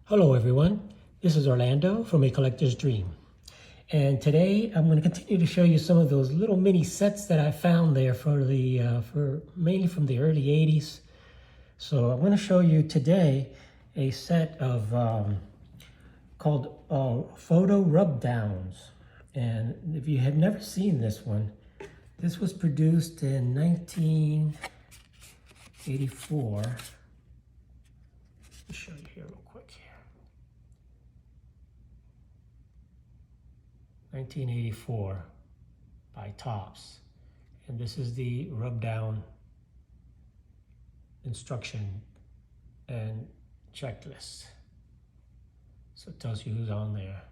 Hello everyone, this is Orlando from A Collector's Dream. And today I'm going to continue to show you some of those little mini sets that I found there for mainly from the early 80s. So I'm going to show you today a set of called photo rub downs. And if you have never seen this one, this was produced in 1984. Let me show you here real quick here. 1984 by Tops, and this is the rub down instruction and checklist. So it tells you who's on there.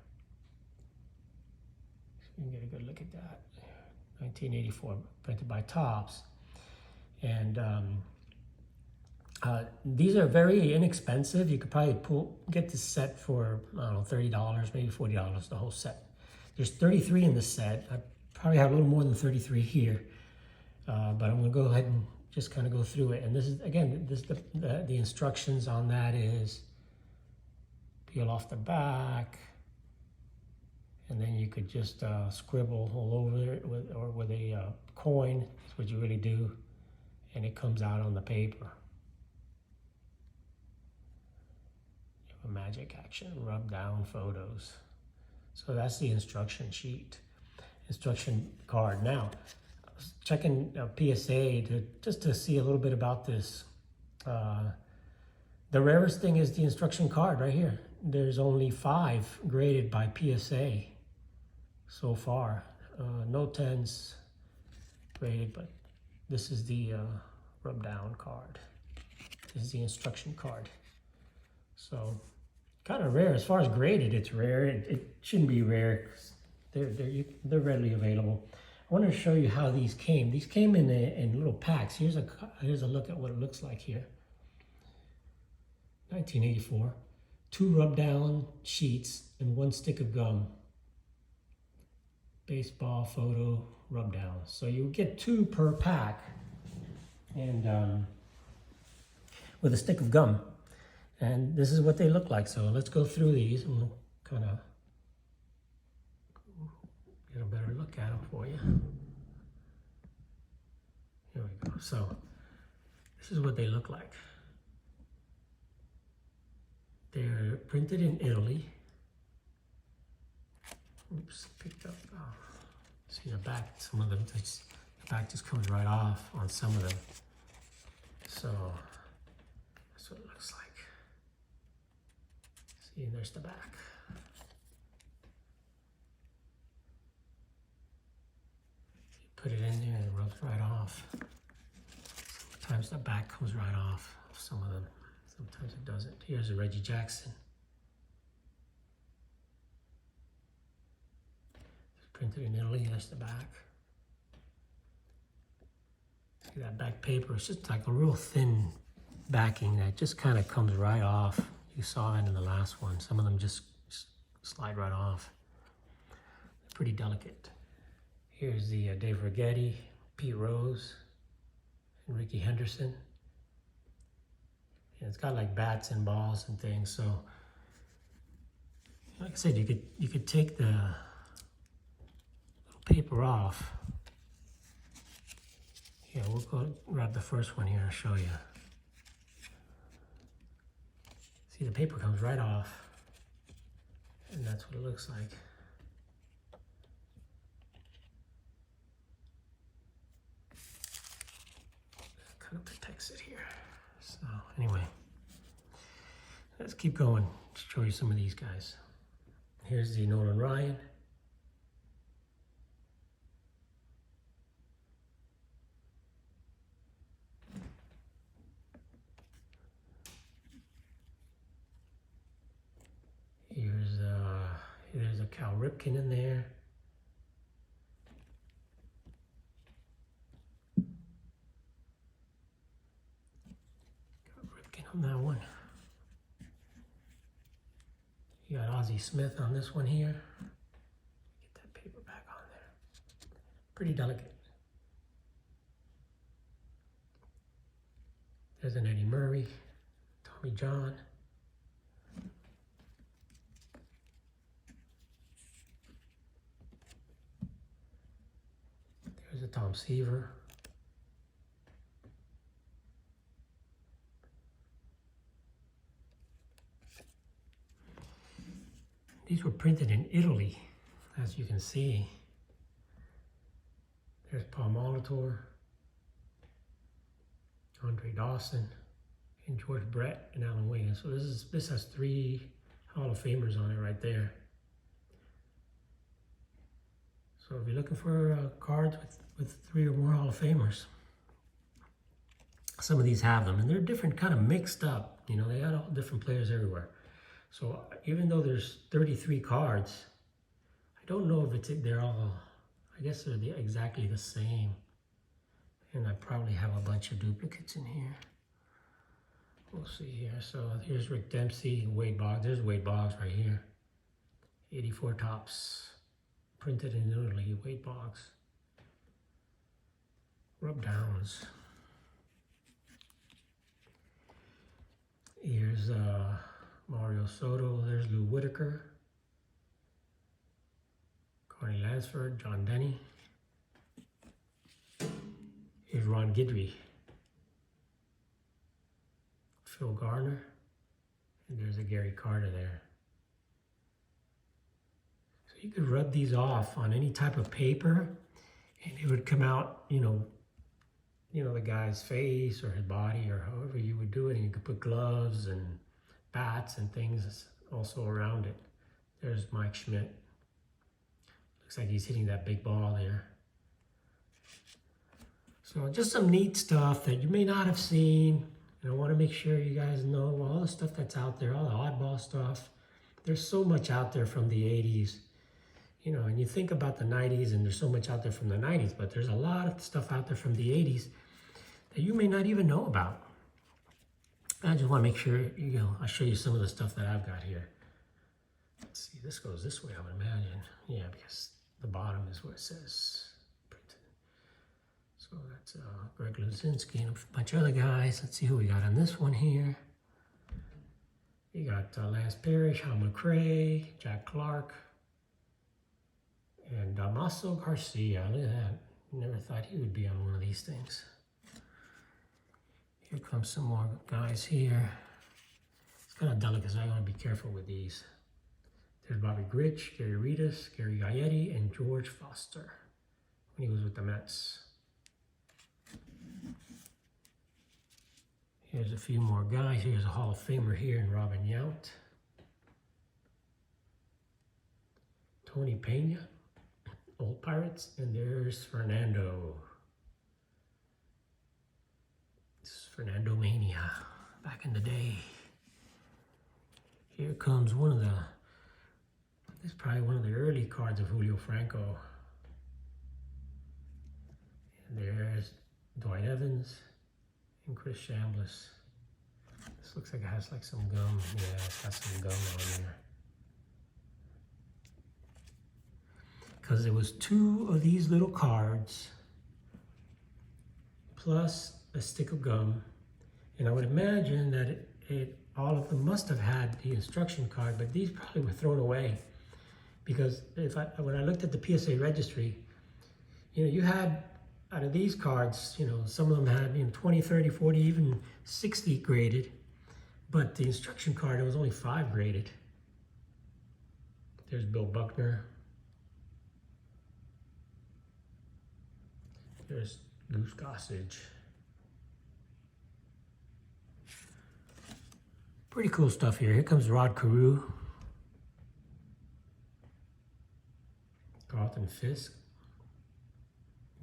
So you can get a good look at that. 1984, printed by Tops, and these are very inexpensive. You could probably get this set for, I don't know, $30, maybe $40, the whole set. There's 33 in the set. I probably have a little more than 33 here, but I'm going to go ahead and just kind of go through it. And this is, again, the instructions on that is peel off the back, and then you could just scribble all over it with a coin. That's what you really do, and it comes out on the paper. You have a magic action, rub down photos. So that's the instruction sheet, instruction card. Now, I was checking PSA just to see a little bit about this. The rarest thing is the instruction card right here. There's only 5 graded by PSA so far. No 10s graded, but this is the rub down card. This is the instruction card. So kind of rare. As far as graded, it's rare. It shouldn't be rare. They're readily available. I wanted to show you how these came. These came in little packs. Here's a look at what it looks like here. 1984. 2 rub down sheets and 1 stick of gum. Baseball photo rub down. So you get 2 per pack, and with a stick of gum. And this is what they look like. So let's go through these and we'll kind of get a better look at them for you. Here we go. So this is what they look like. They're printed in Italy. Oops, picked up. Oh, see the back, some of them, the back just comes right off on some of them. So that's what it looks like. See, there's the back. You put it in there and it rubs right off. Sometimes the back comes right off of some of them. Sometimes it doesn't. Here's a Reggie Jackson. It's printed in Italy. There's the back. See that back paper? It's just like a real thin backing that just kind of comes right off. You saw it in the last one. Some of them just slide right off. They're pretty delicate. Here's the Dave Righetti, Pete Rose, and Ricky Henderson. And it's got like bats and balls and things. So, like I said, you could take the little paper off. Yeah, we'll go grab the first one here and show you. See, the paper comes right off, and that's what it looks like. That kind of protects it here. So anyway, let's keep going. Show you some of these guys. Here's the Nolan Ryan. There's a Cal Ripken in there. Cal Ripken on that one. You got Ozzie Smith on this one here. Get that paper back on there. Pretty delicate. There's an Eddie Murray, Tommy John. Tom Seaver. These were printed in Italy, as you can see. There's Paul Molitor, Andre Dawson, and George Brett and Alan Wiggins. So this has 3 Hall of Famers on it right there. So if you're looking for cards with 3 or more Hall of Famers, some of these have them, and they're different, kind of mixed up. You know, they got all different players everywhere. So even though there's 33 cards, I don't know if they're all, I guess they're exactly the same. And I probably have a bunch of duplicates in here. We'll see here. So here's Rick Dempsey, Wade Boggs. There's Wade Boggs right here. 84 tops. Printed in Italy, Wade Boggs. Rub downs. Here's Mario Soto. There's Lou Whitaker. Carney Lansford, John Denny. Here's Ron Guidry. Phil Garner. And there's a Gary Carter there. So you could rub these off on any type of paper and it would come out, you know, the guy's face or his body or however you would do it. And you could put gloves and bats and things also around it. There's Mike Schmidt. Looks like he's hitting that big ball there. So just some neat stuff that you may not have seen. And I want to make sure you guys know all the stuff that's out there, all the oddball stuff. There's so much out there from the 80s. You know, and you think about the 90s and there's so much out there from the 90s, but there's a lot of stuff out there from the 80s that you may not even know about. I just want to make sure, you know, I'll show you some of the stuff that I've got here. Let's see, this goes this way, I would imagine. Yeah, because the bottom is what it says printed. So that's Greg Luzinski and a bunch of other guys. Let's see who we got on this one here. You got Lance Parrish, Hal McRae, Jack Clark, and Damaso Garcia. Look at that. Never thought he would be on one of these things. Here comes some more guys here. It's kind of delicate, so I want to be careful with these. There's Bobby Grich, Gary Reedus, Gary Gaetti, and George Foster when he was with the Mets. Here's a few more guys. Here's a Hall of Famer here in Robin Yount. Tony Pena, Old Pirates, and there's Fernando. This is Fernando Mania, back in the day. Here comes one of the, this is probably one of the early cards of Julio Franco. And there's Dwight Evans and Chris Chambliss. This looks like it has like some gum. Yeah, it's got some gum on there. Because there was 2 of these little cards plus a stick of gum, and I would imagine that all of them must have had the instruction card, but these probably were thrown away because when I looked at the PSA registry, you know, you had out of these cards, you know, some of them had 20, 30, 40, even 60 graded, but the instruction card, it was only 5 graded. There's Bill Buckner. There's Goose Gossage. Pretty cool stuff here. Here comes Rod Carew. Carlton Fisk.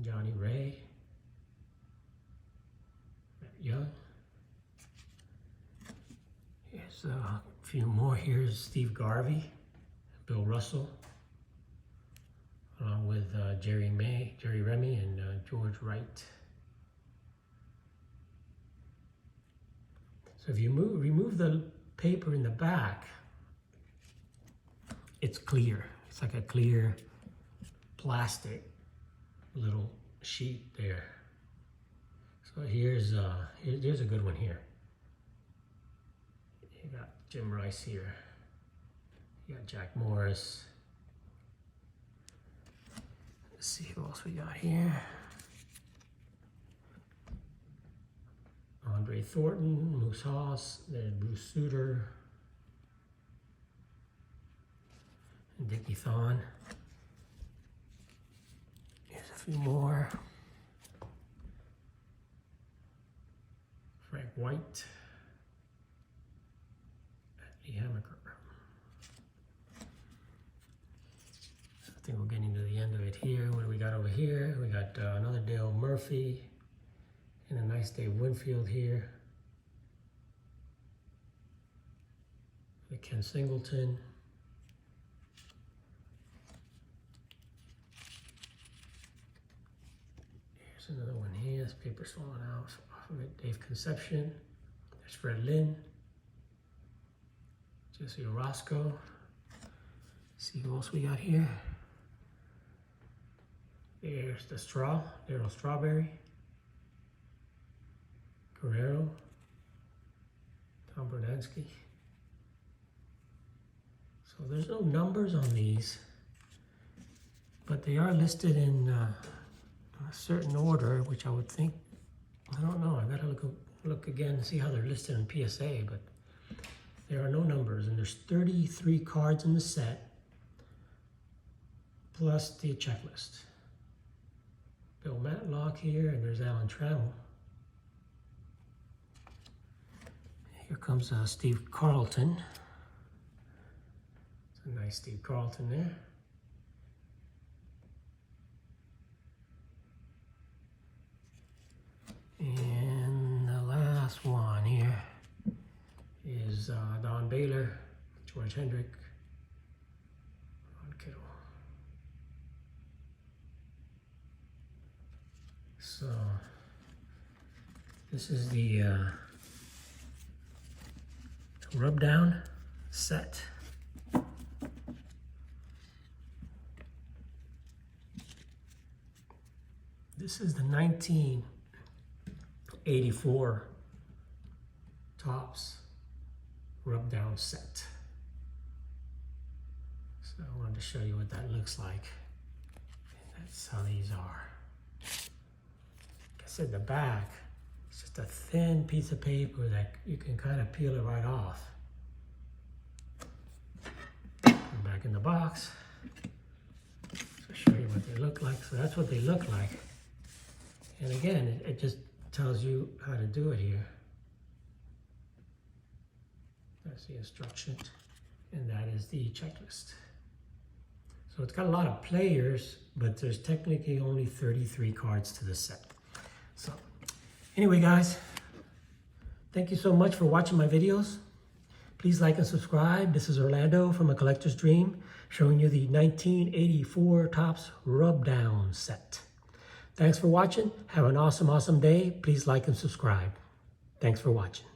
Johnny Ray. Matt Young. Here's a few more. Here's Steve Garvey. Bill Russell. Along with Jerry Remy, and George Wright. So if you remove the paper in the back, it's clear. It's like a clear plastic little sheet there. So here's a good one here. You got Jim Rice here. You got Jack Morris. Let's see who else we got here. Andre Thornton, Moose Haas, there's Bruce Sutter, and Dickie Thon. Here's a few more. Frank White, Lee Hammaker. I think we're getting to the end of it here. What do we got over here? We got another Dale Murphy and a nice Dave Winfield here. The Ken Singleton. Here's another one here. This paper's falling out off of it. Dave Conception. There's Fred Lynn. Jesse Orozco. See who else we got here. There's the Straw, Darryl Strawberry, Guerrero, Tom Berdansky. So there's no numbers on these, but they are listed in a certain order, which I would think, I don't know, I gotta look again and see how they're listed in PSA, but there are no numbers, and there's 33 cards in the set, plus the checklist. Bill Matlock here, and there's Alan Trammell. Here comes Steve Carlton. It's a nice Steve Carlton there. And the last one here is Don Baylor, George Hendrick, Ron Kittle. So this is the rub down set. This is the 1984 Topps rub down set. So I wanted to show you what that looks like. And that's how these are. Like I said, the back, it's just a thin piece of paper that you can kind of peel it right off. Put them back in the box. So show you what they look like. So that's what they look like. And again, it just tells you how to do it here. That's the instruction, and that is the checklist. So it's got a lot of players, but there's technically only 33 cards to the set. So anyway, guys, thank you so much for watching my videos. Please like and subscribe. This is Orlando from A Collector's Dream, showing you the 1984 Topps Rub Down set. Thanks for watching. Have an awesome, awesome day. Please like and subscribe. Thanks for watching.